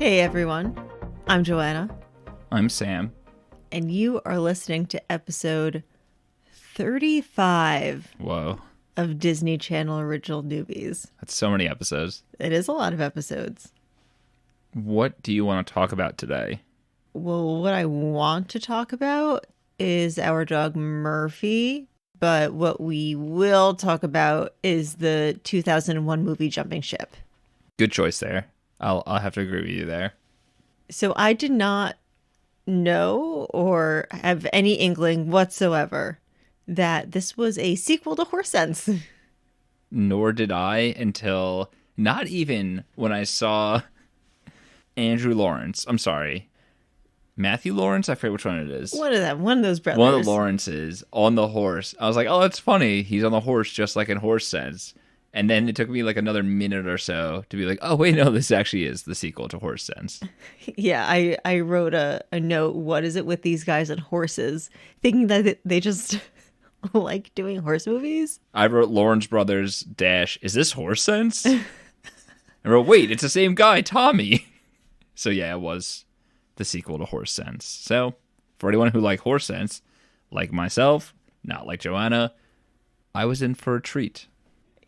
Hey everyone, I'm Joanna. I'm Sam. And you are listening to episode 35 Whoa. of Disney Channel Original Newbies. That's so many episodes. It is a lot of episodes. What do you want to talk about today? Well, what I want to talk about is our dog Murphy, but what we will talk about is the 2001 movie Jumping Ship. Good choice there. I'll have to agree with you there. So I did not know or have any inkling whatsoever that this was a sequel to Horse Sense. Nor did I until not even when I saw Matthew Lawrence. I forget which one it is. One of them, one of those brothers. One of the Lawrences on the horse. I was like, oh, that's funny. He's on the horse just like in Horse Sense. And then it took me like another minute or so to be like, oh, wait, no, this actually is the sequel to Horse Sense. Yeah, I wrote a note, what is it with these guys and horses? Thinking that they just like doing horse movies. I wrote Lawrence Brothers - is this Horse Sense? I wrote, wait, it's the same guy, Tommy. So yeah, it was the sequel to Horse Sense. So for anyone who liked Horse Sense, like myself, not like Joanna, I was in for a treat.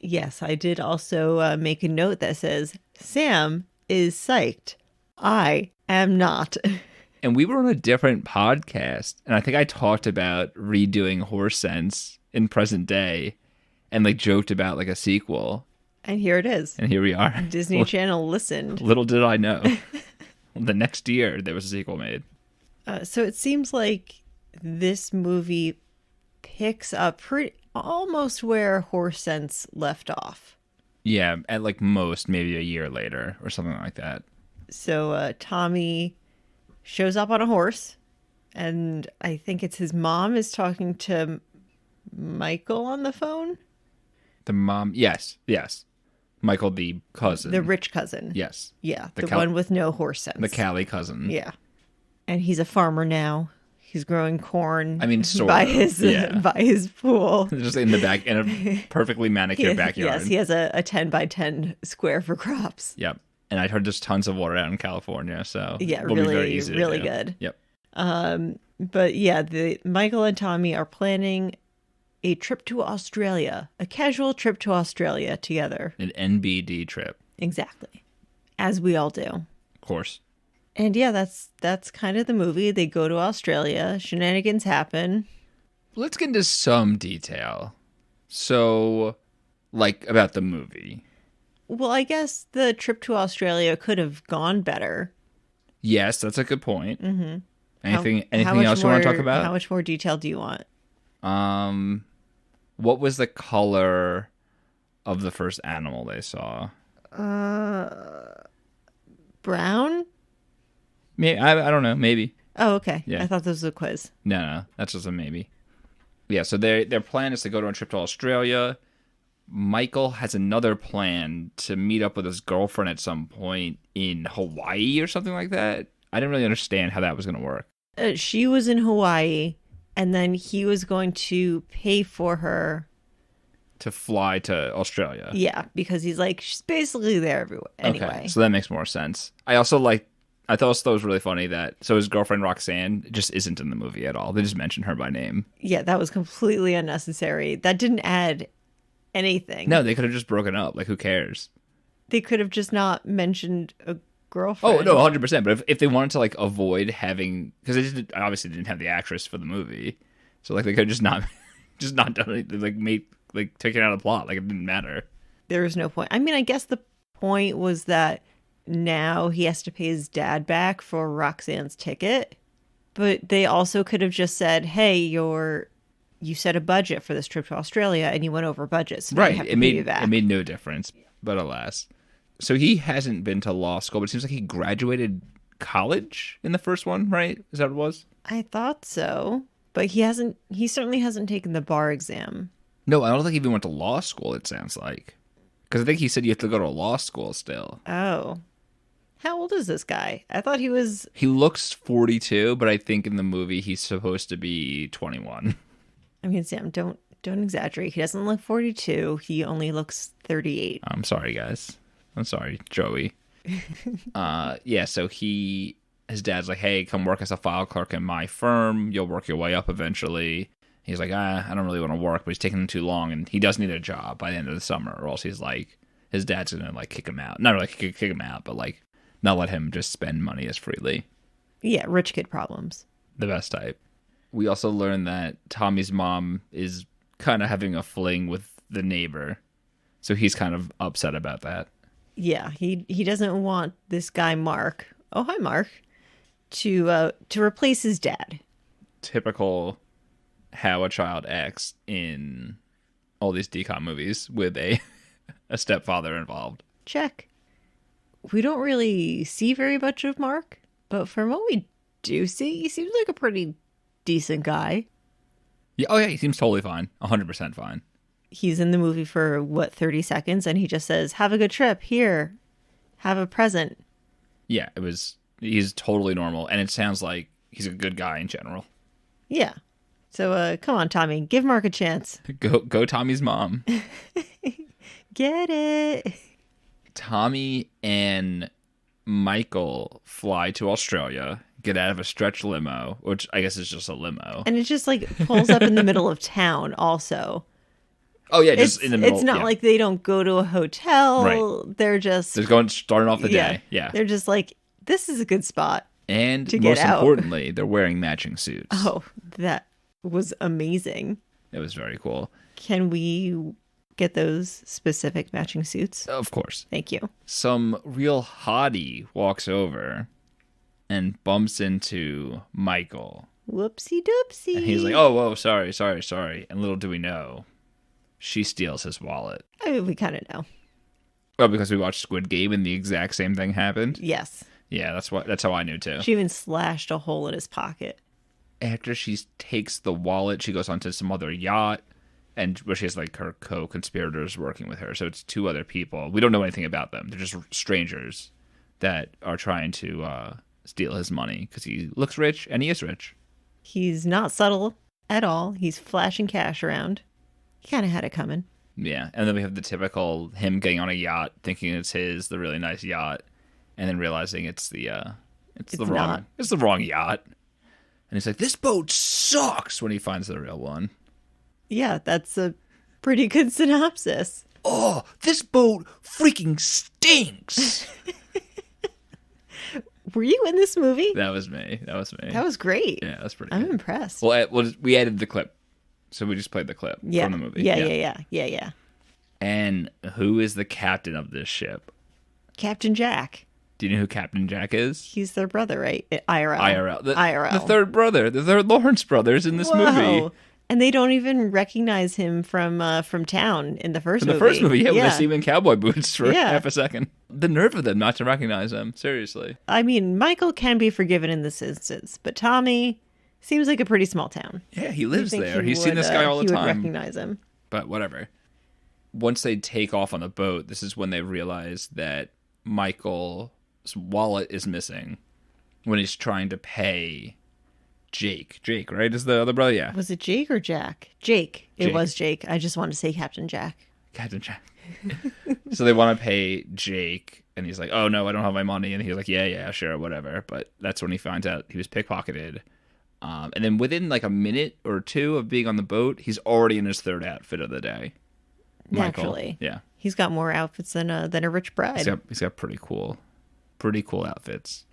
Yes, I did also make a note that says, Sam is psyched. I am not. And we were on a different podcast, and I think I talked about redoing Horse Sense in present day and like joked about like a sequel. And here it is. And here we are. Disney Channel listened. Little did I know. The next year, there was a sequel made. So it seems like this movie picks up almost where Horse Sense left off. Yeah, at like most, maybe a year later or something like that. So Tommy shows up on a horse, and I think it's his mom is talking to Michael on the phone. The mom, yes. Michael, the cousin. The rich cousin. Yes. Yeah, the one with no horse sense. The Callie cousin. Yeah. And he's a farmer now. He's growing corn. I mean, sort by of. his pool. Just in the back, in a perfectly manicured backyard. Yes, he has a 10 by 10 square for crops. Yep. And I heard there's tons of water out in California, so yeah, it'll be very easy really to do. good. Yep. But yeah, Michael and Tommy are planning a trip to Australia, a casual trip to Australia together. An NBD trip. Exactly. As we all do. Of course. And yeah, that's kind of the movie. They go to Australia. Shenanigans happen. Let's get into some detail. So, like, about the movie. Well, I guess the trip to Australia could have gone better. Yes, that's a good point. Mm-hmm. Anything else you want to talk about? How much more detail do you want? What was the color of the first animal they saw? Brown? Maybe, I don't know. Maybe. Oh, okay. Yeah. I thought this was a quiz. No, that's just a maybe. Yeah, so their plan is to go on a trip to Australia. Michael has another plan to meet up with his girlfriend at some point in Hawaii or something like that. I didn't really understand how that was going to work. She was in Hawaii, and then he was going to pay for her to fly to Australia. Yeah, because he's like, she's basically there everywhere. Anyway. Okay, so that makes more sense. I thought it was really funny that his girlfriend Roxanne just isn't in the movie at all. They just mention her by name. Yeah, that was completely unnecessary. That didn't add anything. No, they could have just broken up. Like, who cares? They could have just not mentioned a girlfriend. Oh, no, 100%. But if they wanted to, like, avoid having... Because they obviously didn't have the actress for the movie. So, like, they could have just not done it. Like, taken out of the plot. Like, it didn't matter. There was no point. I mean, I guess the point was that now he has to pay his dad back for Roxanne's ticket. But they also could have just said, hey, you set a budget for this trip to Australia and you went over budget. So right. Have to pay you back. It made no difference. But alas. So he hasn't been to law school, but it seems like he graduated college in the first one, right? Is that what it was? I thought so. But he certainly hasn't taken the bar exam. No, I don't think he even went to law school, it sounds like. Because I think he said you have to go to law school still. Oh. How old is this guy? I thought he was... He looks 42, but I think in the movie he's supposed to be 21. I mean, Sam, don't exaggerate. He doesn't look 42. He only looks 38. I'm sorry, guys. I'm sorry, Joey. Yeah, so his dad's like, hey, come work as a file clerk in my firm. You'll work your way up eventually. He's like, I don't really want to work, but he's taking him too long, and he does need a job by the end of the summer, or else he's like, his dad's gonna like kick him out. Not really kick him out, but like not let him just spend money as freely. Yeah, rich kid problems. The best type. We also learn that Tommy's mom is kind of having a fling with the neighbor, so he's kind of upset about that. Yeah, he doesn't want this guy Mark. Oh, hi Mark. To replace his dad. Typical how a child acts in all these DeCon movies with a stepfather involved. Check. We don't really see very much of Mark, but from what we do see, he seems like a pretty decent guy. Yeah, oh yeah, he seems totally fine. 100% fine. He's in the movie for, 30 seconds, and he just says, have a good trip. Here, have a present. Yeah, he's totally normal, and it sounds like he's a good guy in general. Yeah. So, come on, Tommy. Give Mark a chance. Go Tommy's mom. Get it. Tommy and Michael fly to Australia, get out of a stretch limo, which I guess is just a limo. And it just, pulls up in the middle of town also. Oh, yeah, just in the middle. It's not like they don't go to a hotel. Right. They're just... starting off the day. Yeah. They're just like, this is a good spot and to get out. Most importantly, they're wearing matching suits. Oh, that was amazing. It was very cool. Can we get those specific matching suits? Of course. Thank you. Some real hottie walks over and bumps into Michael. Whoopsie doopsie. And he's like, oh, whoa, sorry. And little do we know, she steals his wallet. I mean, we kind of know. Oh, because we watched Squid Game and the exact same thing happened? Yes. Yeah, that's how I knew too. She even slashed a hole in his pocket. After she takes the wallet, she goes onto some other yacht, and where she has like her co-conspirators working with her. So it's two other people. We don't know anything about them. They're just strangers that are trying to steal his money because he looks rich, and he is rich. He's not subtle at all. He's flashing cash around. He kind of had it coming. Yeah, and then we have the typical him getting on a yacht, thinking it's the really nice yacht, and then realizing it's the wrong yacht. And he's like, this boat sucks when he finds the real one. Yeah, that's a pretty good synopsis. Oh, this boat freaking stinks. Were you in this movie? That was me. That was great. Yeah, that's pretty I'm good. impressed. Well, we added the clip. So we just played the clip from the movie. Yeah. And who is the captain of this ship? Captain Jack. Do you know who Captain Jack is? He's their brother, right? IRL. IRL. The third brother. The third Lawrence brothers in this movie. And they don't even recognize him from town in the first movie. In the first movie, yeah. When they see him in cowboy boots for half a second. The nerve of them not to recognize him. Seriously. I mean, Michael can be forgiven in this instance, but Tommy seems like a pretty small town. Yeah, he lives there. He's seen this guy all the time. He would recognize him. But whatever. Once they take off on the boat, this is when they realize that Michael's wallet is missing when he's trying to pay Jake. Jake, right? Is the other brother? Yeah. Was it Jake or Jack? Jake. It was Jake. I just wanted to say Captain Jack. Captain Jack. So they want to pay Jake, and he's like, oh, no, I don't have my money. And he's like, yeah, sure, whatever. But that's when he finds out he was pickpocketed. And then within like a minute or two of being on the boat, he's already in his third outfit of the day. Naturally. Michael. Yeah. He's got more outfits than a rich bride. He's got pretty cool outfits.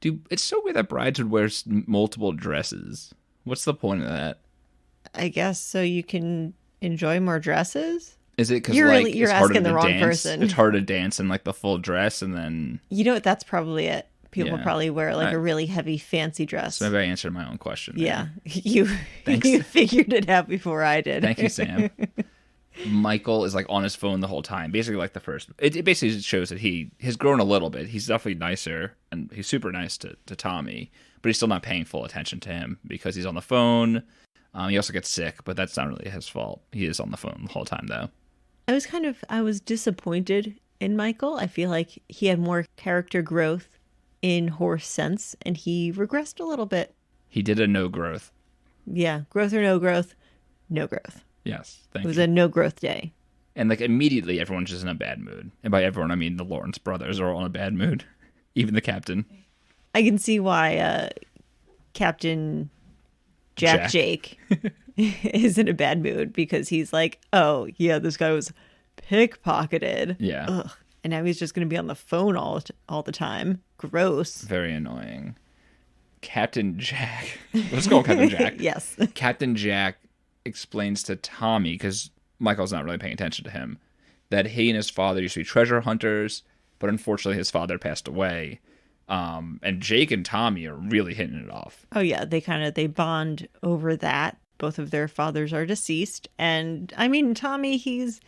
Dude, it's so weird that brides would wear multiple dresses. What's the point of that? I guess so you can enjoy more dresses. Is it because you're it's asking the wrong dance? Person? It's hard to dance in like the full dress, and then you know what? That's probably it. People probably wear like a really heavy fancy dress. So maybe I answered my own question. Yeah, you figured it out before I did. Thank you, Sam. Michael is like on his phone the whole time, basically like the first. It basically shows that he has grown a little bit. He's definitely nicer, and he's super nice to Tommy, but he's still not paying full attention to him because he's on the phone. He also gets sick, but that's not really his fault. He is on the phone the whole time, though. I was disappointed in Michael. I feel like he had more character growth in Horse Sense, and he regressed a little bit. He did a no growth. Yeah, growth or no growth, no growth. Yes, thank you. It was a no growth day. And like immediately everyone's just in a bad mood. And by everyone, I mean the Lawrence brothers are all in a bad mood. Even the captain. I can see why Captain Jake is in a bad mood, because he's like, oh, yeah, this guy was pickpocketed. Yeah. Ugh. And now he's just going to be on the phone all the time. Gross. Very annoying. Captain Jack. Let's go, Captain Jack. Yes. Captain Jack explains to Tommy, because Michael's not really paying attention to him, that he and his father used to be treasure hunters, but unfortunately his father passed away. And Jake and Tommy are really hitting it off. Oh yeah, they bond over that. Both of their fathers are deceased, and I mean Tommy, he's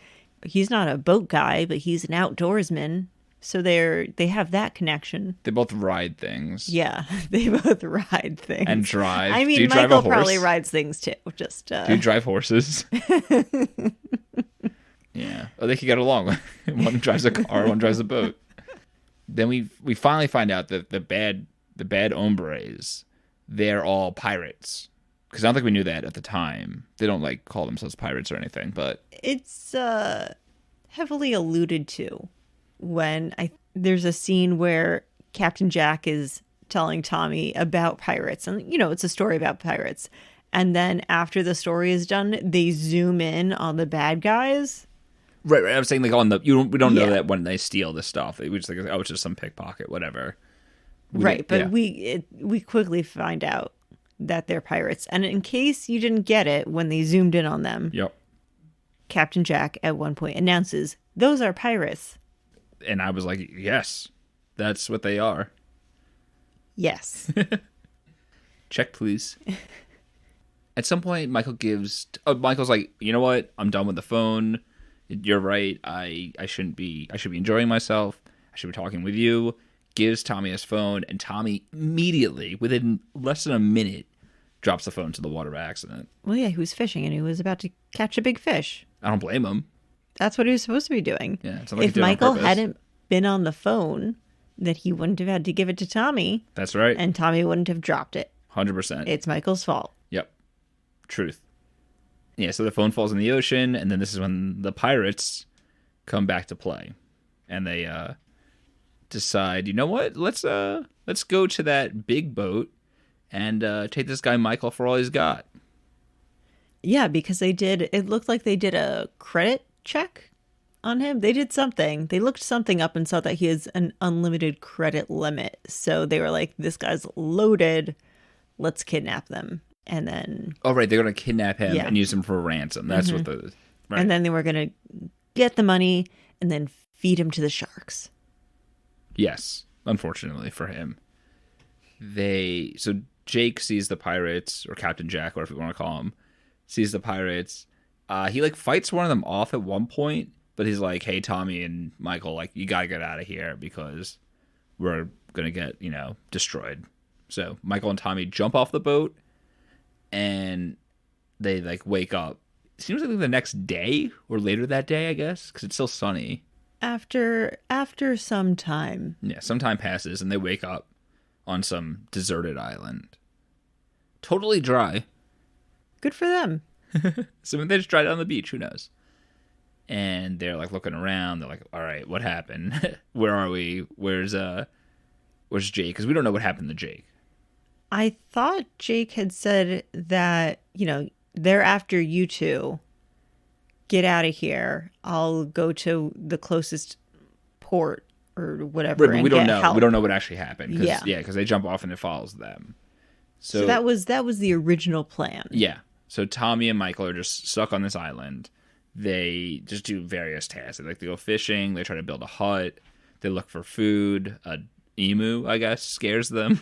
not a boat guy, but he's an outdoorsman, so they have that connection. They both ride things. Yeah, they both ride things and drive. I mean, do you Michael drive a horse? probably rides things too. Just do you drive horses? Yeah. Oh, they could get along. One drives a car, one drives a boat. Then we finally find out that the bad hombres, they're all pirates. Because I don't think we knew that at the time. They don't like call themselves pirates or anything, but it's heavily alluded to when there's a scene where Captain Jack is telling Tommy about pirates, and it's a story about pirates. And then after the story is done, they zoom in on the bad guys. Right. I was saying like we don't know that when they steal the stuff. We just think, oh, it's just some pickpocket, whatever. We quickly find out that they're pirates. And in case you didn't get it when they zoomed in on them, yep. Captain Jack at one point announces, "Those are pirates." And I was like, yes, that's what they are. Yes. Check, please. At some point, Michael's like, you know what? I'm done with the phone. You're right. I should be enjoying myself. I should be talking with you. Gives Tommy his phone, and Tommy immediately, within less than a minute, drops the phone to the water by accident. Well, yeah, he was fishing, and he was about to catch a big fish. I don't blame him. That's what he was supposed to be doing. Yeah, it's not like if Michael hadn't been on the phone, that he wouldn't have had to give it to Tommy. That's right. And Tommy wouldn't have dropped it. 100%. It's Michael's fault. Yep. Truth. Yeah, so the phone falls in the ocean, and then this is when the pirates come back to play. And they decide, you know what? Let's go to that big boat and take this guy Michael for all he's got. Yeah, because it looked like they did a credit check on him. They did something. They looked something up and saw that he has an unlimited credit limit. So they were like, this guy's loaded. Let's kidnap them. And then... Oh, right. They're going to kidnap him and use him for ransom. That's what the... Right. And then they were going to get the money and then feed him to the sharks. Yes. Unfortunately for him. So Jake sees the pirates, or Captain Jack, whatever you want to call him, sees the pirates. He fights one of them off at one point, but he's like, hey, Tommy and Michael, you got to get out of here because we're going to get, destroyed. So Michael and Tommy jump off the boat. And they wake up. It seems like the next day or later that day, I guess, because it's still sunny. After some time. Yeah, some time passes and they wake up on some deserted island. Totally dry. Good for them. So they just dried on the beach. Who knows? And they're looking around. They're like, all right, what happened? Where are we? Where's Jake? Because we don't know what happened to Jake. I thought Jake had said that, they're after you two. Get out of here. I'll go to the closest port or whatever. Right, but we don't know. Help. We don't know what actually happened. Yeah, because they jump off and it follows them. So that was the original plan. Yeah. So Tommy and Michael are just stuck on this island. They just do various tasks. They go fishing. They try to build a hut. They look for food. A emu, I guess, scares them.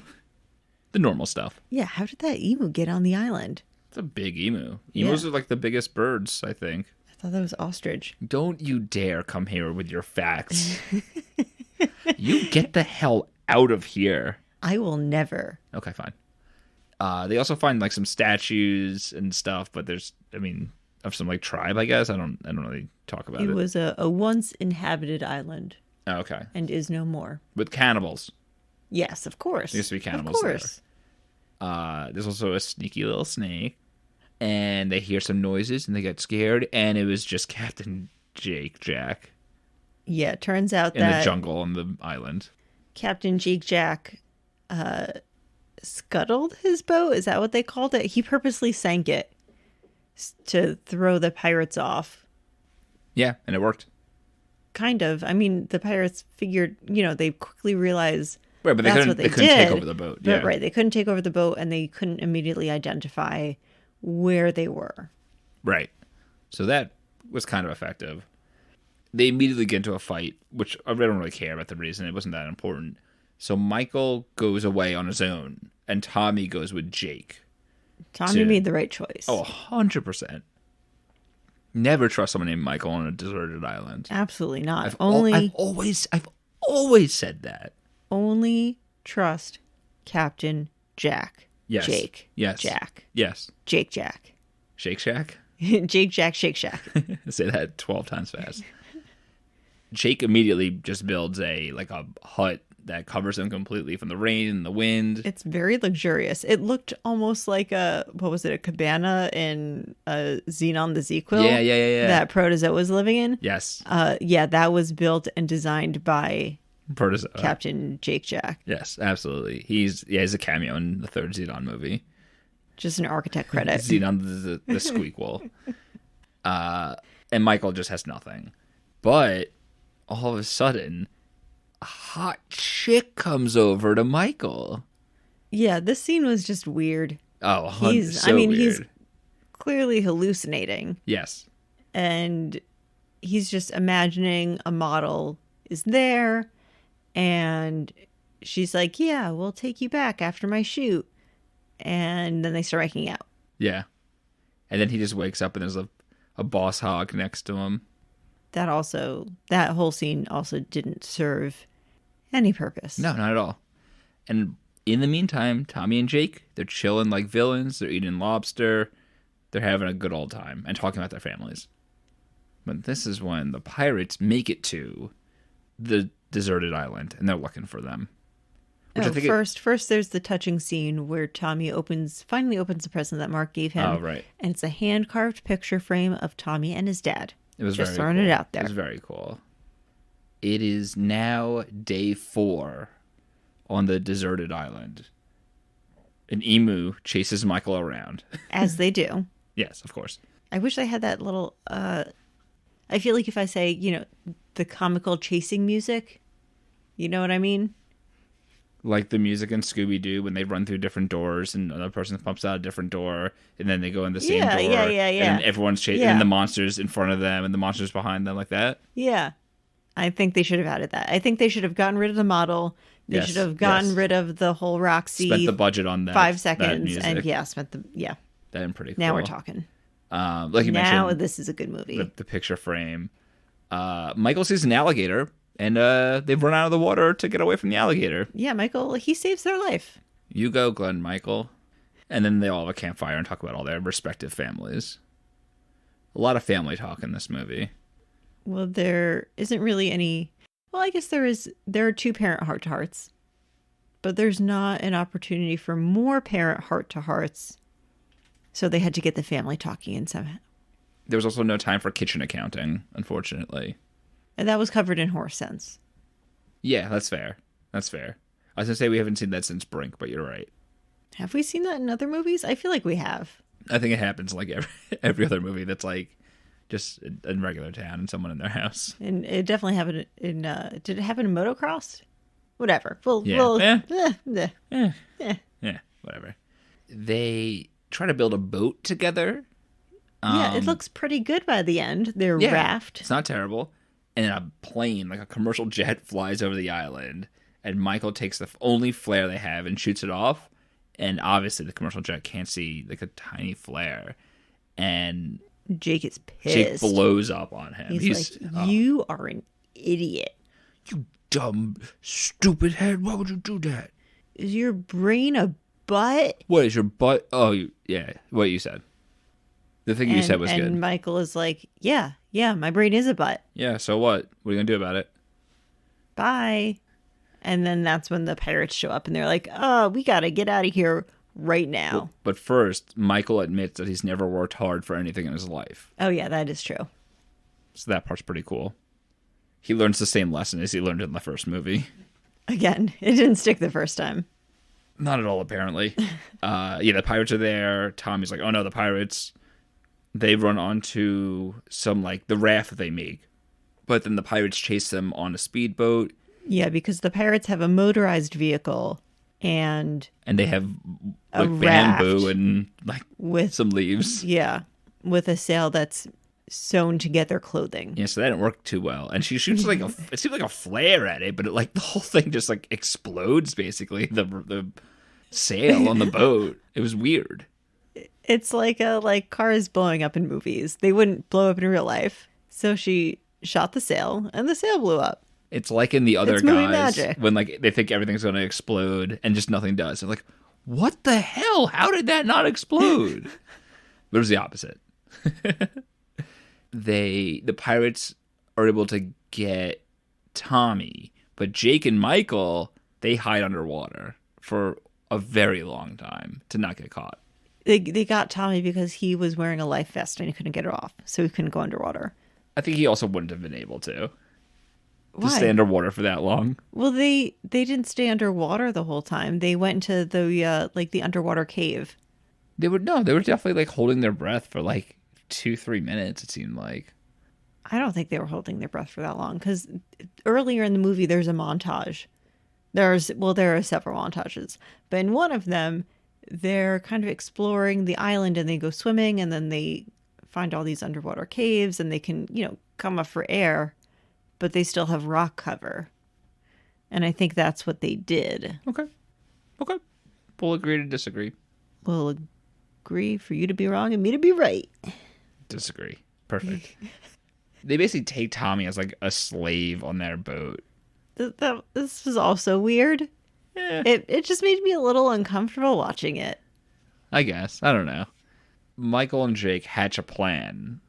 The normal stuff. Yeah, how did that emu get on the island? It's a big emu. Emus are the biggest birds, I think. I thought that was ostrich. Don't you dare come here with your facts. You get the hell out of here. I will never. Okay, fine. They also find some statues and stuff, but there's, of some tribe, I guess. I don't really talk about it. It was a once inhabited island. Oh, okay. And is no more. With cannibals. Yes, of course. There used to be cannibals there. There's also a sneaky little snake. And they hear some noises and they get scared. And it was just Captain Jake Jack Yeah, it turns out in that the jungle on the island. Captain Jake Jack scuttled his boat. Is that what they called it? He purposely sank it to throw the pirates off. Yeah, and it worked. Kind of. I mean, the pirates figured, they quickly realized Right, but they couldn't take over the boat. Yeah. But, right, they couldn't take over the boat, and they couldn't immediately identify where they were. Right. So that was kind of effective. They immediately get into a fight, which I don't really care about the reason. It wasn't that important. So Michael goes away on his own, and Tommy goes with Jake. Tommy made the right choice. Oh, 100%. Never trust someone named Michael on a deserted island. Absolutely not. I've always said that. Only trust Captain Jack. Yes. Jake. Yes. Jack. Yes. Jake Jack. Shake Shack? Jake Jack, Shake Shack. Say that 12 times fast. Jake immediately just builds a hut that covers him completely from the rain and the wind. It's very luxurious. It looked almost like a cabana in Xenon the Z-Quill? Yeah. That Protozoa was living in? Yes. That was built and designed by Protozoa. Captain Jake Jack. Yes, absolutely. He's a cameo in the third DeCon movie. Just an architect credit. Xenon the Squeakquel. And Michael just has nothing. But all of a sudden, a hot chick comes over to Michael. Yeah, this scene was just weird. Oh, he's clearly hallucinating. Yes. And he's just imagining a model is there, and she's like, yeah, we'll take you back after my shoot. And then they start making out. Yeah. And then he just wakes up and there's a boss hog next to him. That whole scene also didn't serve any purpose. No, not at all. And in the meantime, Tommy and Jake, they're chilling like villains. They're eating lobster. They're having a good old time and talking about their families. But this is when the pirates make it to the deserted island, and they're looking for them. First there's the touching scene where Tommy finally opens the present that Mark gave him. Oh, right. And it's a hand-carved picture frame of Tommy and his dad. It was just very throwing cool. it out there. It was very cool. It is now day 4 on the deserted island. An emu chases Michael around. As they do. Yes, of course. I wish I had that little... I feel like if I say, the comical chasing music, you know what I mean? Like the music in Scooby-Doo when they run through different doors and another person pumps out a different door and then they go in the same door. Yeah. And everyone's chasing and the monster's in front of them and the monster's behind them, like that. Yeah. I think they should have added that. I think they should have gotten rid of the model. They should have gotten rid of the whole Roxy. Spent the budget on that. 5 seconds. That And That'd pretty cool. Now we're talking. Like you mentioned. Now this is a good movie. The picture frame. Michael sees an alligator. And they've run out of the water to get away from the alligator. Yeah, Michael, he saves their life. You go, Glenn, Michael. And then they all have a campfire and talk about all their respective families. A lot of family talk in this movie. Well, there isn't really any... Well, I guess there is. There are 2 parent heart-to-hearts. But there's not an opportunity for more parent heart-to-hearts. So they had to get the family talking in somehow. There was also no time for kitchen accounting, unfortunately. And that was covered in Horse Sense. Yeah, that's fair. That's fair. I was going to say we haven't seen that since Brink, but you're right. Have we seen that in other movies? I feel like we have. I think it happens like every other movie that's like just in regular town and someone in their house. And it definitely happened in... did it happen in Motocross? Whatever. Yeah, whatever. They try to build a boat together. Yeah, it looks pretty good by the end. Their raft. It's not terrible. And a plane, like a commercial jet, flies over the island. And Michael takes the only flare they have and shoots it off. And obviously the commercial jet can't see like a tiny flare. And Jake is pissed. Jake blows up on him. He's like, you are an idiot. You dumb, stupid head. Why would you do that? Is your brain a butt? What is your butt? Oh, yeah. What you said. The thing you said was good. And Michael is like, yeah, my brain is a butt. Yeah, so what? What are you going to do about it? Bye. And then that's when the pirates show up and they're like, oh, we got to get out of here right now. Well, but first, Michael admits that he's never worked hard for anything in his life. Oh, yeah, that is true. So that part's pretty cool. He learns the same lesson as he learned in the first movie. Again, it didn't stick the first time. Not at all, apparently. The pirates are there. Tommy's like, oh no, the pirates. They run onto some, like, the raft that they make. But then the pirates chase them on a speedboat. Yeah, because the pirates have a motorized vehicle and they have, a like, bamboo raft and, like, with some leaves. Yeah, with a sail that's sewn to get their clothing. Yeah, so that didn't work too well. And she shoots, like, it seemed like a flare at it, but it, like, the whole thing just, like, explodes, basically. The sail on the boat. It was weird. It's like cars blowing up in movies. They wouldn't blow up in real life. So she shot the sail, and the sail blew up. It's like in the other It's movie guys magic. when, like, they think everything's going to explode and just nothing does. They're like, what the hell? How did that not explode? But it was the opposite. The pirates are able to get Tommy, but Jake and Michael, they hide underwater for a very long time to not get caught. They got Tommy because he was wearing a life vest and he couldn't get it off, so he couldn't go underwater. I think he also wouldn't have been able to Why? stay underwater for that long. Well, they didn't stay underwater the whole time. They went into the underwater cave. They were definitely, like, holding their breath for, like, 2-3 minutes, it seemed like. I don't think they were holding their breath for that long because earlier in the movie there's a montage. There are several montages, but in one of them they're kind of exploring the island and they go swimming and then they find all these underwater caves and they can, come up for air, but they still have rock cover. And I think that's what they did. Okay. We'll agree to disagree. We'll agree for you to be wrong and me to be right. Disagree. Perfect. They basically take Tommy as, like, a slave on their boat. This was also weird. Yeah. It just made me a little uncomfortable watching it. I guess. I don't know. Michael and Jake hatch a plan,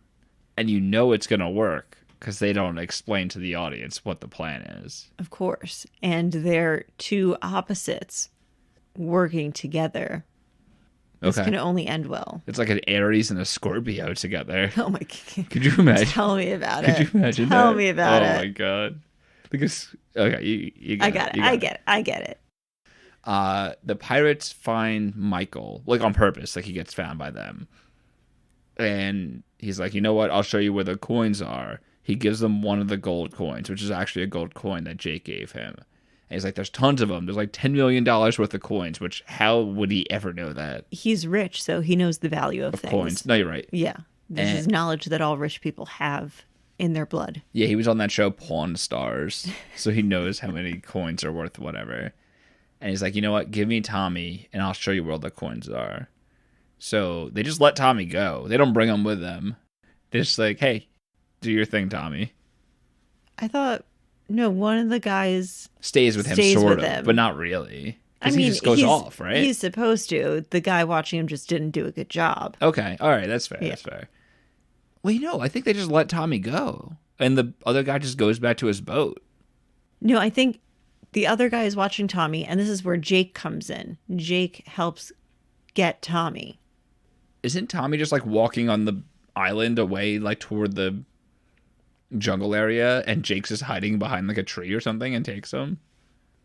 and you know it's going to work because they don't explain to the audience what the plan is. Of course. And they're two opposites working together. This can only end well. It's like an Aries and a Scorpio together. Oh my God. Could you imagine? Tell me about it. Could you imagine Tell that? me about it. Oh my God. Because, okay, you I get it. I get it. The pirates find Michael, like, on purpose, like, he gets found by them. And he's like, you know what? I'll show you where the coins are. He gives them one of the gold coins, which is actually a gold coin that Jake gave him. And he's like, there's tons of them. There's like $10 million worth of coins, which how would he ever know that? He's rich, so he knows the value of things. Coins. No, you're right. Yeah. This is knowledge that all rich people have in their blood. Yeah, he was on that show Pawn Stars, so he knows how many coins are worth whatever. And he's like, you know what? Give me Tommy, and I'll show you where all the coins are. So they just let Tommy go. They don't bring him with them. They're just like, hey, do your thing, Tommy. I thought, no, one of the guys stays with him, sort of, but not really. Because he just goes off, right? He's supposed to. The guy watching him just didn't do a good job. Okay, all right, that's fair. Yeah. That's fair. Well, I think they just let Tommy go, and the other guy just goes back to his boat. No, I think the other guy is watching Tommy, and this is where Jake comes in. Jake helps get Tommy. Isn't Tommy just, like, walking on the island away, like, toward the jungle area, and Jake's just hiding behind, like, a tree or something and takes him?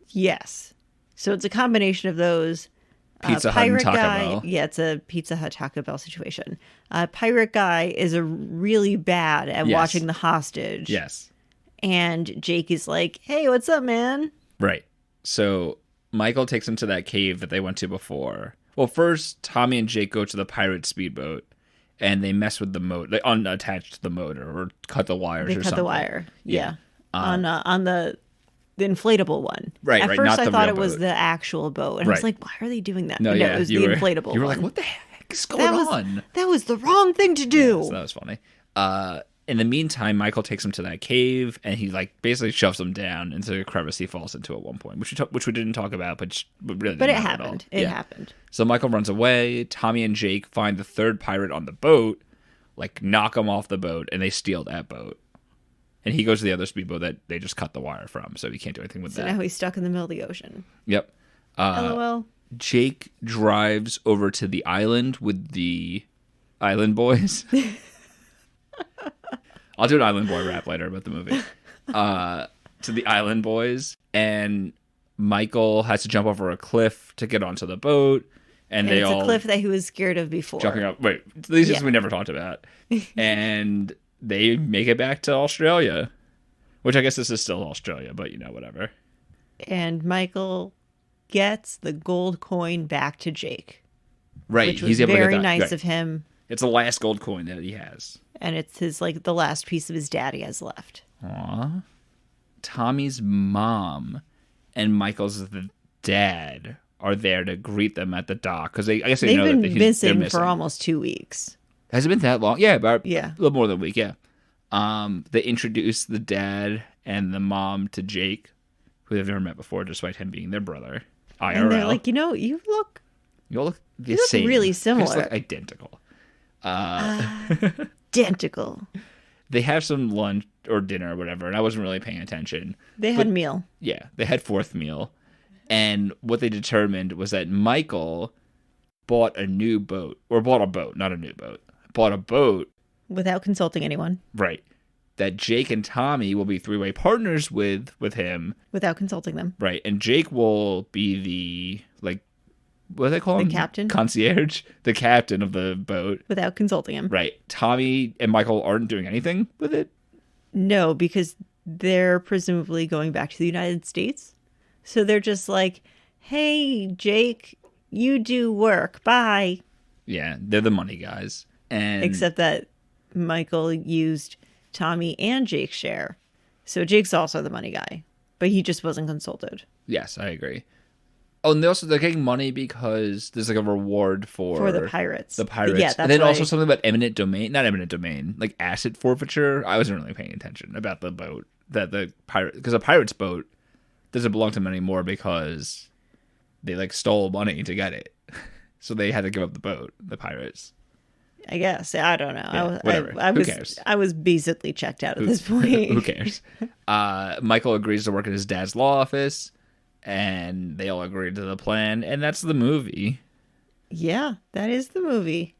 Yes. So it's a combination of those. Pizza Hut and Taco Bell. Yeah, it's a Pizza Hut Taco Bell situation. Pirate guy is really bad at watching the hostage. Yes. And Jake is like, hey, what's up, man? Right. So Michael takes him to that cave that they went to before. Well, first, Tommy and Jake go to the pirate speedboat, and they mess with the motor. They unattach the motor or cut the wires or something. They cut the wire. Yeah. On the inflatable one. Right, At right. first, Not I the thought real it was boat. the actual boat. And I was like, why are they doing that? No, and yeah. it was the inflatable one. You were like, what the heck is going on? That was the wrong thing to do. Yeah, so that was funny. In the meantime, Michael takes him to that cave, and he, like, basically shoves him down into a crevice he falls into at one point, which we didn't talk about, but really but didn't it matter happened. At all. It happened. So Michael runs away. Tommy and Jake find the third pirate on the boat, like, knock him off the boat, and they steal that boat. And he goes to the other speedboat that they just cut the wire from, so he can't do anything with that. So now he's stuck in the middle of the ocean. Yep. LOL. Jake drives over to the island with the Island Boys. I'll do an Island Boy rap later about the movie. To the Island Boys, and Michael has to jump over a cliff to get onto the boat, and they it's all a cliff that he was scared of before. jumping up. Wait, these things we never talked about, and they make it back to Australia, which I guess this is still Australia, but whatever. And Michael gets the gold coin back to Jake. Right, which was he's able to very get that. nice Right. of him. It's the last gold coin that he has. And it's his the last piece of his dad he has left. Aww. Tommy's mom and Michael's dad are there to greet them at the dock because I guess they They've know been that missing for almost 2 weeks. Has it been that long? Yeah, about a Yeah. little more than a week. Yeah. They introduce the dad and the mom to Jake, who they've never met before, despite him being their brother. IRL. And they're like, you look you all look the you look same. really You just similar. look identical. identical. They have some lunch or dinner or whatever, and I wasn't really paying attention. They had a meal. Yeah, they had fourth meal. And what they determined was that Michael bought a new boat, or bought a boat, not a new boat. Bought a boat, Without consulting anyone. right, that Jake and Tommy will be three-way partners with him, Without consulting them. right? And Jake will be the, what do they call him? The captain? Concierge, the captain of the boat. Without consulting him. Right. Tommy and Michael aren't doing anything with it. No, because they're presumably going back to the United States. So they're just like, hey, Jake, you do work. Bye. Yeah, they're the money guys. And Except that Michael used Tommy and Jake's share. So Jake's also the money guy. But he just wasn't consulted. yes, I agree. Oh, and they're getting money because there's a reward for the pirates. The pirates. Yeah, that's and then why- also something about eminent domain. Not eminent domain, like asset forfeiture. I wasn't really paying attention about the boat that the pirate, because a pirate's boat doesn't belong to them anymore because they stole money to get it. So they had to give up the boat, the pirates. I guess. I don't know. Yeah, whatever. Who cares? I was basically checked out at this point. Who cares? Michael agrees to work at his dad's law office, and they all agree to the plan, and that's the movie. Yeah, that is the movie.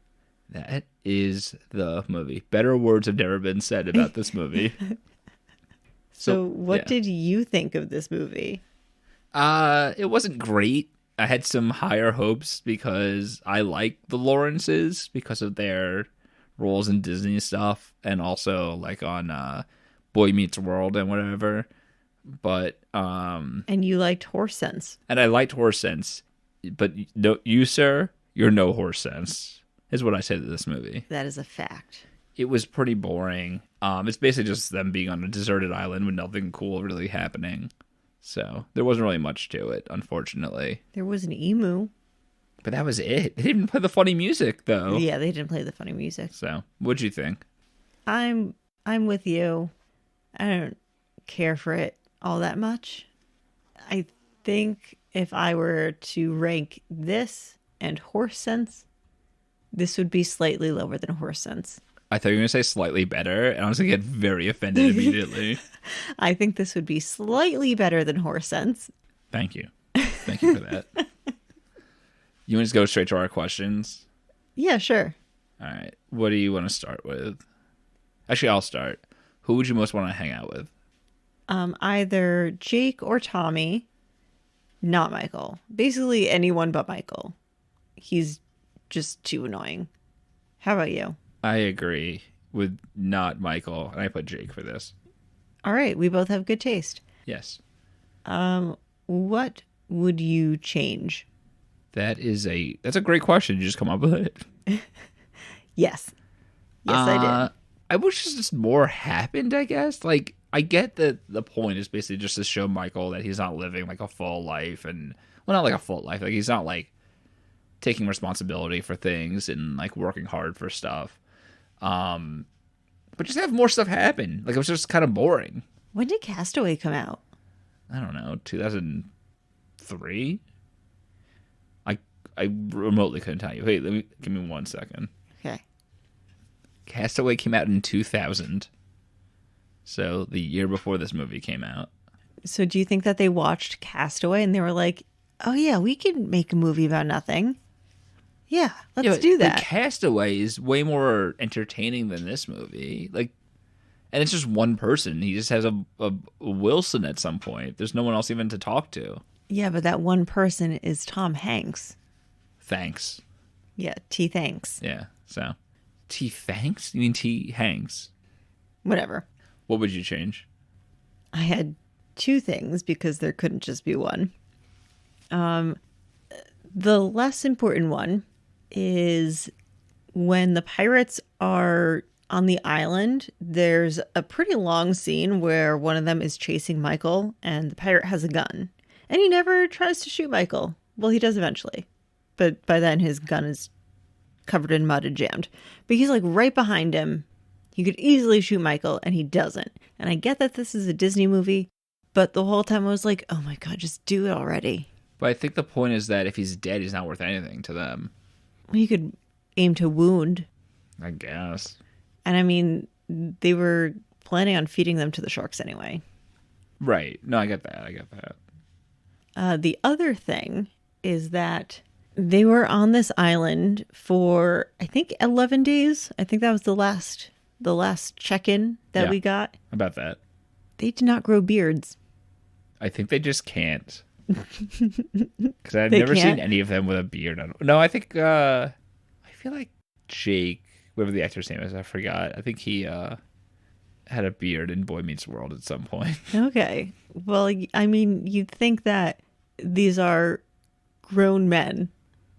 That is the movie. Better words have never been said about this movie. So what yeah. did you think of this movie? It wasn't great. I had some higher hopes because I like the Lawrences because of their roles in Disney stuff, and also on Boy Meets World and whatever. But And you liked Horse Sense. and I liked Horse Sense, but no, you sir, you're no Horse Sense, is what I say to this movie. That is a fact. It was pretty boring. It's basically just them being on a deserted island with nothing cool really happening. So there wasn't really much to it, unfortunately. There was an emu. But that was it. They didn't play the funny music, though. Yeah, they didn't play the funny music. So, what'd you think? I'm with you. I don't care for it all that much. I think if I were to rank this and Horse Sense, this would be slightly lower than Horse Sense. I thought you were going to say slightly better, and I was going to get very offended immediately. I think this would be slightly better than Horse Sense. Thank you. Thank you for that. You want to just go straight to our questions? Yeah, sure. All right. What do you want to start with? Actually, I'll start. Who would you most want to hang out with? Either Jake or Tommy, not Michael. Basically anyone but Michael. He's just too annoying. How about you? I agree with not Michael, and I put Jake for this. All right, we both have good taste. Yes. What would you change? That's a great question. You just come up with it. Yes. Yes, I did. I wish just more happened, I guess. I get that the point is basically just to show Michael that he's not living a full life, and not a full life. He's not taking responsibility for things and working hard for stuff. But just have more stuff happen. It was just kind of boring. When did Castaway come out? I don't know, 2003. I remotely couldn't tell you. Hey, give me 1 second. Okay. Castaway came out in 2000. So the year before this movie came out. So do you think that they watched Castaway and they were like, oh yeah, we can make a movie about nothing? Yeah, let's do that. Castaway is way more entertaining than this movie. And it's just one person. He just has a Wilson at some point. There's no one else even to talk to. Yeah, but that one person is Tom Hanks. Thanks. Yeah, T. Thanks. Yeah, so. T. Thanks? You mean T. Hanks? Whatever. What would you change? I had two things because there couldn't just be one. The less important one is when the pirates are on the island, there's a pretty long scene where one of them is chasing Michael and the pirate has a gun. And he never tries to shoot Michael. Well, he does eventually. But by then his gun is covered in mud and jammed. But he's like right behind him. He could easily shoot Michael and he doesn't. And I get that this is a Disney movie, but the whole time I was like, oh my God, just do it already. But I think the point is that if he's dead, he's not worth anything to them. Well, you could aim to wound. I guess. And I mean, they were planning on feeding them to the sharks anyway. Right. No, I get that. The other thing is that they were on this island for, I think, 11 days. I think that was the last check-in that we got. About that. They did not grow beards. I think they just can't. Because I've never seen any of them with a beard on. No, I think, I feel like Jake, whatever the actor's name is, I forgot. I think he had a beard in Boy Meets World at some point. Okay. Well, I mean, you'd think that these are grown men.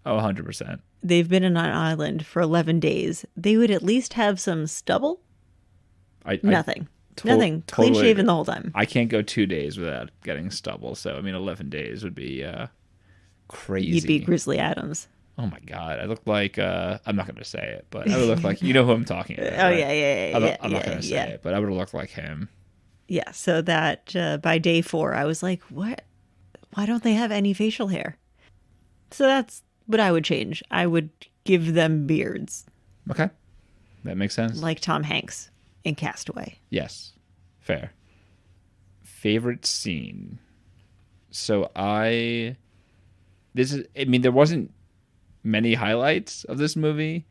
Oh, 100%. They've been on an island for 11 days. They would at least have some stubble. Nothing. Nothing. Clean shaven the whole time. I can't go 2 days without getting stubble. So, I mean, 11 days would be crazy. You'd be Grizzly Adams. Oh, my God. I look like, I'm not going to say it, but I would look like, you know who I'm talking about. Oh, right? yeah. I'm not going to say it, but I would look like him. Yeah. So that by day 4, I was like, what? Why don't they have any facial hair? So that's what I would change. I would give them beards. Okay. That makes sense. Like Tom Hanks in Castaway. Yes. Fair. Favorite scene. So there wasn't many highlights of this movie,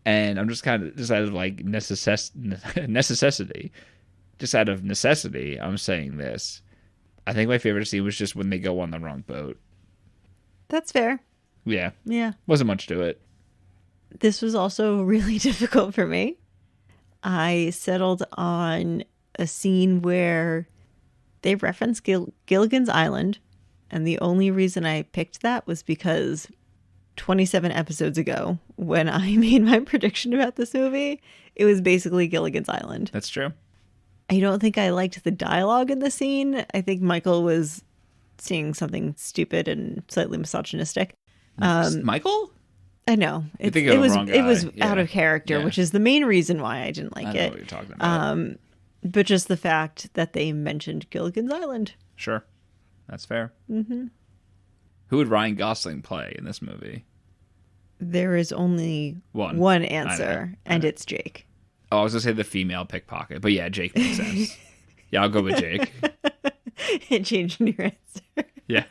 and I'm just kind of just out of like necessity. Just out of necessity, I'm saying this. I think my favorite scene was just when they go on the wrong boat. That's fair. Yeah. Yeah. Wasn't much to it. This was also really difficult for me. I settled on a scene where they reference Gilligan's Island, and the only reason I picked that was because 27 episodes ago, when I made my prediction about this movie, it was basically Gilligan's Island. That's true. I don't think I liked the dialogue in the scene. I think Michael was seeing something stupid and slightly misogynistic. Michael? I know. It was out of character, which is the main reason why I didn't like it. I know what you're talking about. But just the fact that they mentioned Gilligan's Island. Sure. That's fair. Mm-hmm. Who would Ryan Gosling play in this movie? There is only one answer, and it's Jake. Oh, I was going to say the female pickpocket, but yeah, Jake makes sense. Yeah, I'll go with Jake. Changing your answer. Yeah.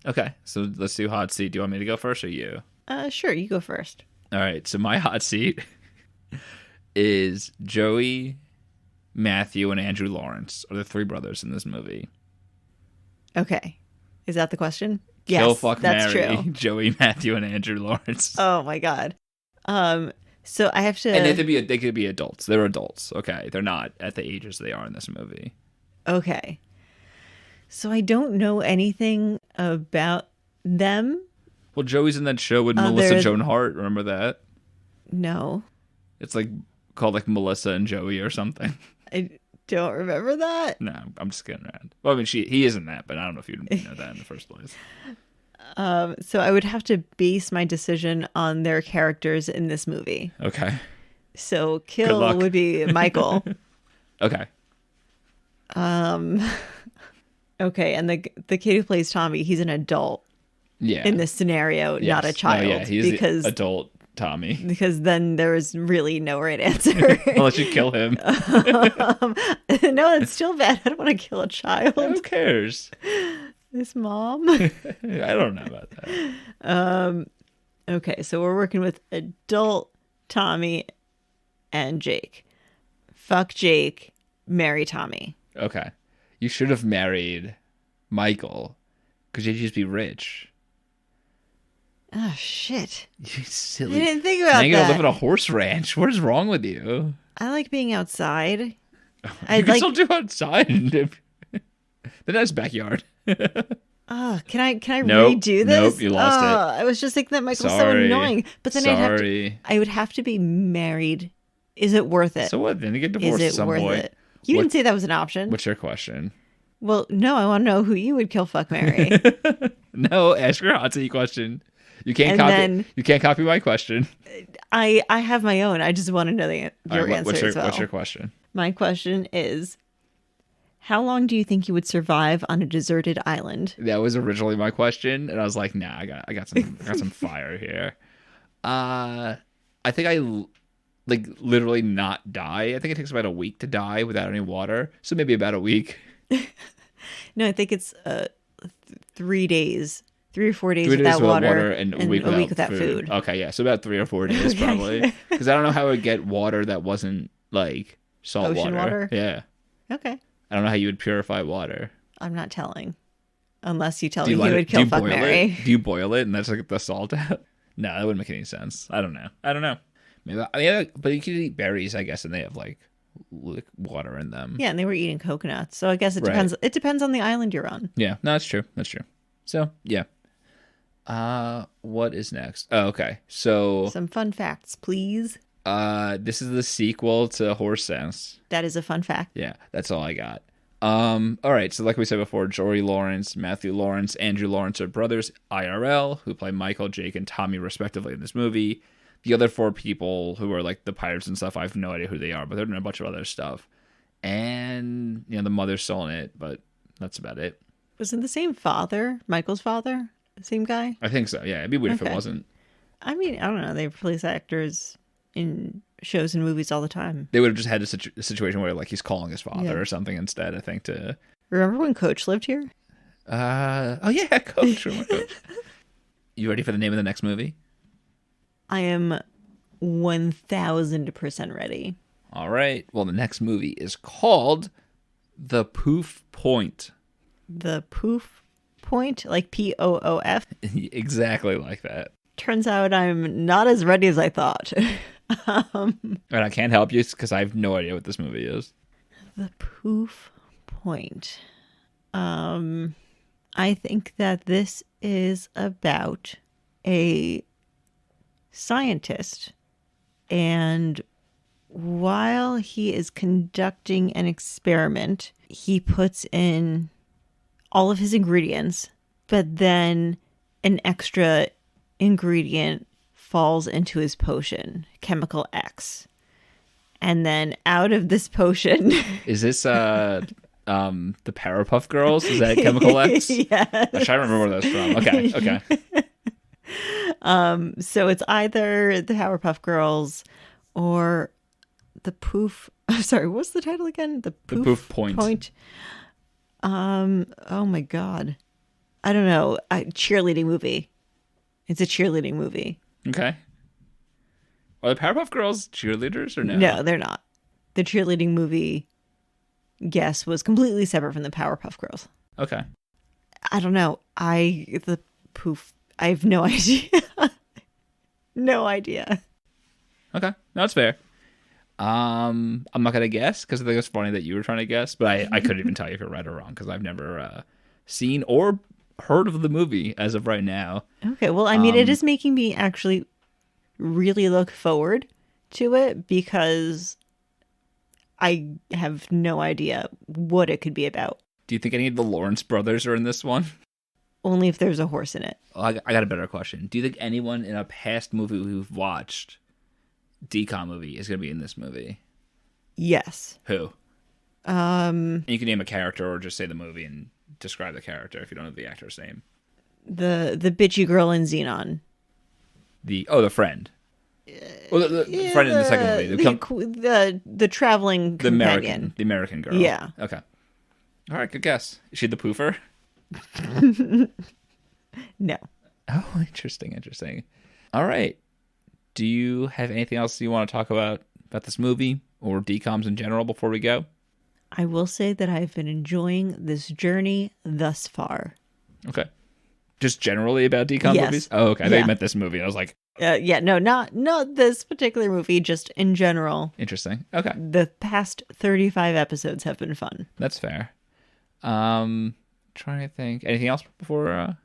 Okay, so let's do hot seat. Do you want me to go first or you? Sure, you go first. All right, so my hot seat is Joey, Matthew, and Andrew Lawrence are the three brothers in this movie. Okay. Is that the question? Kill, yes, fuck, that's marry, true. Joey, Matthew, and Andrew Lawrence. Oh my God. So I have to. And they could be adults. They're adults. Okay, they're not at the ages they are in this movie. Okay. So I don't know anything about them. Well, Joey's in that show with Melissa Joan Hart. Remember that? No. It's like called like Melissa and Joey or something. I don't remember that. No, I'm just kidding around. Well, I mean, he isn't that, but I don't know if you know that in the first place. So I would have to base my decision on their characters in this movie. Okay. So Kill would be Michael. Okay. Okay, and the kid who plays Tommy, he's an adult. Yeah. In this scenario, not a child. Oh, yeah, he's because the adult Tommy. Because then there is really no right answer. Unless you kill him. No, it's still bad. I don't want to kill a child. Who cares? His mom. I don't know about that. Okay, so we're working with adult Tommy and Jake. Fuck Jake, marry Tommy. Okay. You should have married Michael because you'd just be rich. Oh, shit. You silly. I didn't think about now you gotta that. live in a horse ranch. What is wrong with you? I like being outside. You I'd can like. still do outside. The nice backyard. Oh, can I Nope, redo this? nope, you lost it. I was just thinking that Michael's so Sorry. annoying. But then I would have to be married. Is it worth it? So what? Then you get divorced Is at it some worth point. it? You didn't say that was an option. What's your question? Well, no, I want to know who you would kill, fuck, marry. No, ask your hot seat question. You can't And copy. then- You can't copy my question. I have my own. I just want to know your All right, answer as well. What's your question? My question is, how long do you think you would survive on a deserted island? That was originally my question, and I was like, nah, I got some fire here. I think like literally not die. I think it takes about a week to die without any water. So maybe about a week. No, I think it's 3 days. 3 or 4 days 3 days without water and a week without food. Okay, yeah, so about 3 or 4 days Okay. probably. Because I don't know how I would get water that wasn't like salt Ocean water? Yeah, Okay. I don't know how you would purify water. I'm not telling. Unless you tell Do me you, he let would it, do kill, you fuck, boil marry. it? Do you boil it and that's like the salt out? No, that wouldn't make any sense. I don't know. Maybe, but you could eat berries, I guess, and they have like water in them. Yeah, and they were eating coconuts. So I guess it Right. depends. It depends on the island you're on. Yeah, no, that's true. So, yeah. What is next? Oh, okay. So, Some fun facts, please. this is the sequel to Horse Sense. That is a fun fact. Yeah, that's all I got. All right. So, like we said before, Jory Lawrence, Matthew Lawrence, Andrew Lawrence are brothers IRL who play Michael, Jake, and Tommy respectively in this movie. The other 4 people who are like the pirates and stuff, I have no idea who they are, but they're doing a bunch of other stuff. And the mother's still in it, but that's about it. Wasn't the same father, Michael's father, the same guy? I think so. Yeah, it'd be weird if it Okay. wasn't. I mean, I don't know. They replace actors in shows and movies all the time. They would have just had a situation where like he's calling his father Yeah. or something instead. I think to. Remember when Coach lived here? Oh yeah, Coach. Oh my Coach. You ready for the name of the next movie? I am 1000% ready. All right. Well, the next movie is called The Poof Point. The Poof Point, like Poof. Exactly like that. Turns out I'm not as ready as I thought. And I can't help you because I have no idea what this movie is. The Poof Point. I think that this is about a scientist, and while he is conducting an experiment, he puts in all of his ingredients, but then an extra ingredient falls into his potion, chemical X. And then out of this potion... Is this the Powerpuff Girls? Is that Chemical X? Yeah. I'm trying to remember where that's from. Okay. So it's either the Powerpuff Girls or the Poof... I'm sorry, what's the title again? The Poof Point. Oh my God. I don't know. Cheerleading movie. It's a cheerleading movie. Okay. Are the Powerpuff Girls cheerleaders or no? No, they're not. The cheerleading movie guess was completely separate from the Powerpuff Girls. Okay. I don't know. I have no idea. No idea. Okay. No, that's fair. I'm not gonna guess because I think it's funny that you were trying to guess, but I couldn't even tell you if you're right or wrong because I've never seen or heard of the movie as of right now. Okay, well, I mean, it is making me actually really look forward to it because I have no idea what it could be about. Do you think any of the Lawrence brothers are in this one? Only if there's a horse in it. Oh, I got a better question. Do you think anyone in a past movie we've watched, DeCon Movie, is going to be in this movie? Yes. Who? And you can name a character or just say the movie and describe the character if you don't know the actor's name. The bitchy girl in Xenon. The friend. Well, the friend in the second movie. The traveling The companion. American girl. Yeah. Okay. All right, good guess. Is she the poofer? No. Oh, interesting. All right. Do you have anything else you want to talk about this movie or DComs in general before we go? I will say that I've been enjoying this journey thus far. Okay. Just generally about DCon movies? Oh, okay. I thought you meant this movie. I was like... no, not this particular movie, just in general. Interesting. Okay. The past 35 episodes have been fun. That's fair. Trying to think. Anything else before...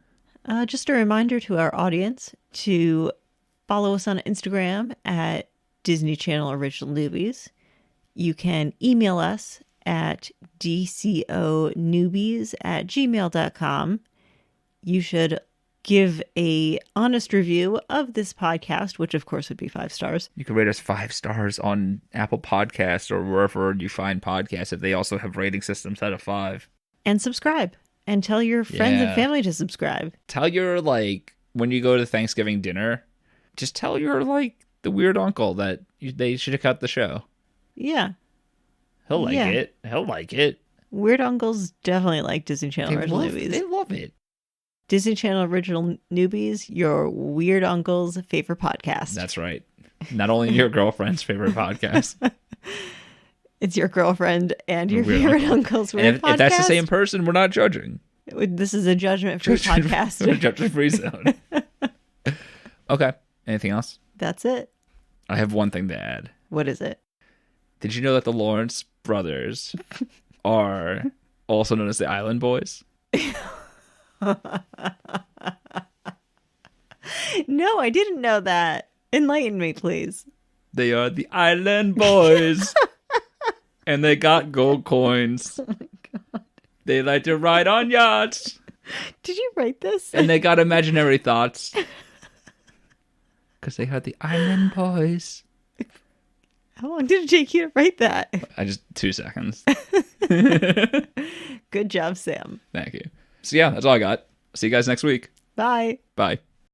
Just a reminder to our audience to follow us on Instagram at Disney Channel Original Newbies. You can email us at dconewbies@gmail.com. You should give a honest review of this podcast, which of course would be 5 stars. You can rate us 5 stars on Apple Podcasts or wherever you find podcasts if they also have rating systems out of 5. And subscribe. And tell your friends and family to subscribe. Tell your, when you go to Thanksgiving dinner, just tell your, the weird uncle that they should have cut the show. Yeah. He'll like it. He'll like it. Weird uncles definitely like Disney Channel Original Newbies. They love it. Disney Channel Original Newbies, your weird uncle's favorite podcast. That's right. Not only your girlfriend's favorite podcast. It's your girlfriend and your favorite uncle's weird podcast. If that's the same person, we're not judging. This is a judgment-free podcast. We're a judgment-free zone. Okay. Anything else? That's it. I have one thing to add. What is it? Did you know that the Lawrence brothers are also known as the Island Boys? No, I didn't know that. Enlighten me, please. They are the Island Boys. And they got gold coins. Oh my God. They like to ride on yachts. Did you write this? And they got imaginary thoughts. Because they are the Island Boys. How long did it take you to write that? 2 seconds. Good job, Sam. Thank you. So yeah, that's all I got. See you guys next week. Bye. Bye.